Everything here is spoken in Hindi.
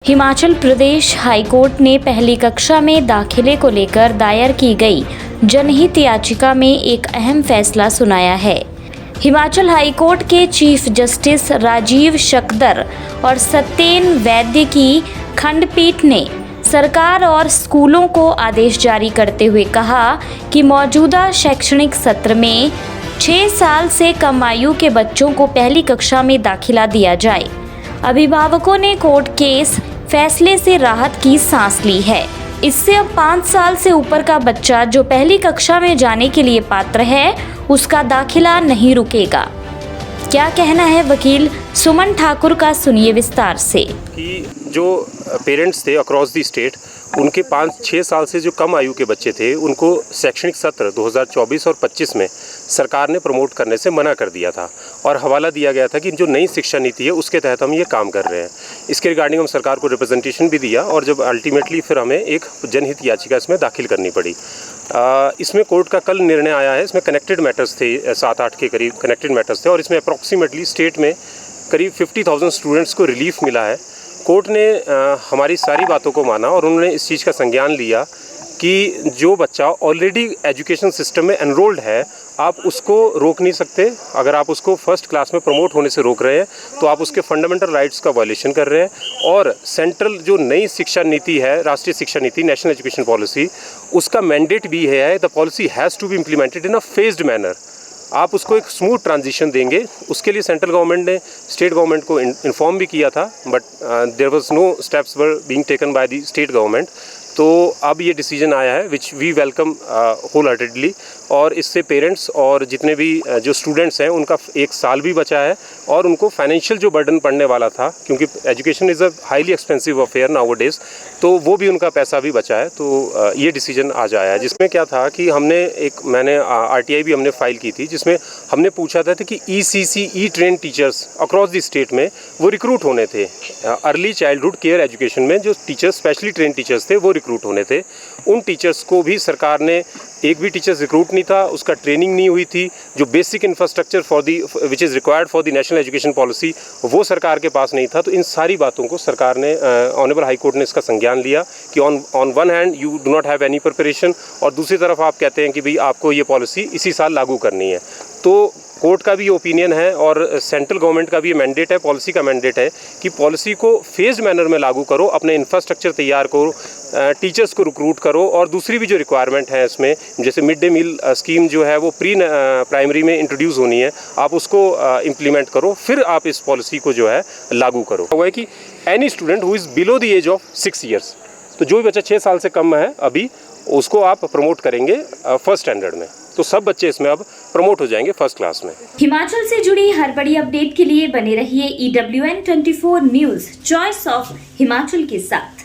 हिमाचल प्रदेश हाईकोर्ट ने पहली कक्षा में दाखिले को लेकर दायर की गई जनहित याचिका में एक अहम फैसला सुनाया है। हिमाचल हाईकोर्ट के चीफ जस्टिस राजीव शकदर और सत्येन वैद्य की खंडपीठ ने सरकार और स्कूलों को आदेश जारी करते हुए कहा कि मौजूदा शैक्षणिक सत्र में 6 साल से कम आयु के बच्चों को पहली कक्षा में दाखिला दिया जाए। अभिभावकों ने कोर्ट के इस फैसले से राहत की सांस ली है। इससे अब 5 साल से ऊपर का बच्चा जो पहली कक्षा में जाने के लिए पात्र है, उसका दाखिला नहीं रुकेगा। क्या कहना है वकील सुमन ठाकुर का, सुनिए विस्तार से। कि जो पेरेंट्स थे अक्रॉस दी स्टेट, उनके 5-6 साल से जो कम आयु के बच्चे थे, उनको शैक्षणिक सत्र 2024 और 25 में सरकार ने प्रमोट करने से मना कर दिया था और हवाला दिया गया था कि जो नई शिक्षा नीति है उसके तहत हम ये काम कर रहे हैं। इसके रिगार्डिंग हम सरकार को रिप्रेजेंटेशन भी दिया और जब अल्टीमेटली फिर हमें एक जनहित याचिका इसमें दाखिल करनी पड़ी। इसमें कोर्ट का कल निर्णय आया है। इसमें कनेक्टेड मैटर्स थे, 7-8 के करीब कनेक्टेड मैटर्स थे और इसमें अप्रॉक्सीमेटली स्टेट में करीब 50,000 स्टूडेंट्स को रिलीफ मिला है। कोर्ट ने हमारी सारी बातों को माना और उन्होंने इस चीज़ का संज्ञान लिया कि जो बच्चा ऑलरेडी एजुकेशन सिस्टम में एनरोल्ड है, आप उसको रोक नहीं सकते। अगर आप उसको फर्स्ट क्लास में प्रमोट होने से रोक रहे हैं तो आप उसके फंडामेंटल राइट्स का वायलेशन कर रहे हैं। और सेंट्रल जो नई शिक्षा नीति है, राष्ट्रीय शिक्षा नीति, नेशनल एजुकेशन पॉलिसी, उसका मैंडेट भी है the policy has to be implemented in a phased manner. आप उसको एक स्मूथ ट्रांजिशन देंगे, उसके लिए सेंट्रल गवर्नमेंट ने स्टेट गवर्नमेंट को इन्फॉर्म भी किया था, but there was no steps were being taken by the state government. तो अब ये डिसीजन आया है which we welcome wholeheartedly. और इससे पेरेंट्स और जितने भी जो स्टूडेंट्स हैं उनका 1 साल भी बचा है और उनको फाइनेंशियल जो बर्डन पड़ने वाला था, क्योंकि education is a highly expensive affair now days, तो वो भी उनका पैसा भी बचा है। तो ये डिसीजन आज आया है, जिसमें क्या था कि मैंने RTI भी हमने फाइल की थी, जिसमें हमने पूछा था कि ECC train teachers across the state में वो रिक्रूट होने थे। अर्ली चाइल्डहुड केयर एजुकेशन में जो टीचर्स स्पेशली ट्रेन टीचर्स थे वो रिक्रूट होने थे। उन टीचर्स को भी सरकार ने, एक भी टीचर्स रिक्रूट नहीं था, उसका ट्रेनिंग नहीं हुई थी, जो basic infrastructure which is required for the national education policy वो सरकार के पास नहीं था। तो इन सारी बातों को सरकार ने, ऑनरेबल हाई कोर्ट ने इसका संज्ञान लिया कि on one hand you do not have any preparation और दूसरी तरफ आप कहते हैं कि भाई आपको ये पॉलिसी इसी साल लागू करनी है। तो कोर्ट का भी ये ओपिनियन है और सेंट्रल गवर्नमेंट का भी ये मैंडेट है, पॉलिसी का मैंडेट है कि पॉलिसी को फेज्ड मैनर में लागू करो, अपने इंफ्रास्ट्रक्चर तैयार करो, टीचर्स को रिक्रूट करो और दूसरी भी जो रिक्वायरमेंट है इसमें, जैसे मिड डे मील स्कीम जो है वो प्राइमरी में इंट्रोड्यूस होनी है, आप उसको इम्प्लीमेंट करो, फिर आप इस पॉलिसी को जो है लागू करो। हुआ है कि any student who is below the age of 6 years, तो जो भी बच्चा 6 साल से कम है अभी, उसको आप प्रमोट करेंगे फर्स्ट स्टैंडर्ड में, तो सब बच्चे इसमें अब प्रमोट हो जाएंगे फर्स्ट क्लास में। हिमाचल से जुड़ी हर बड़ी अपडेट के लिए बने रहिए EWN24 news, choice of Himachal के साथ।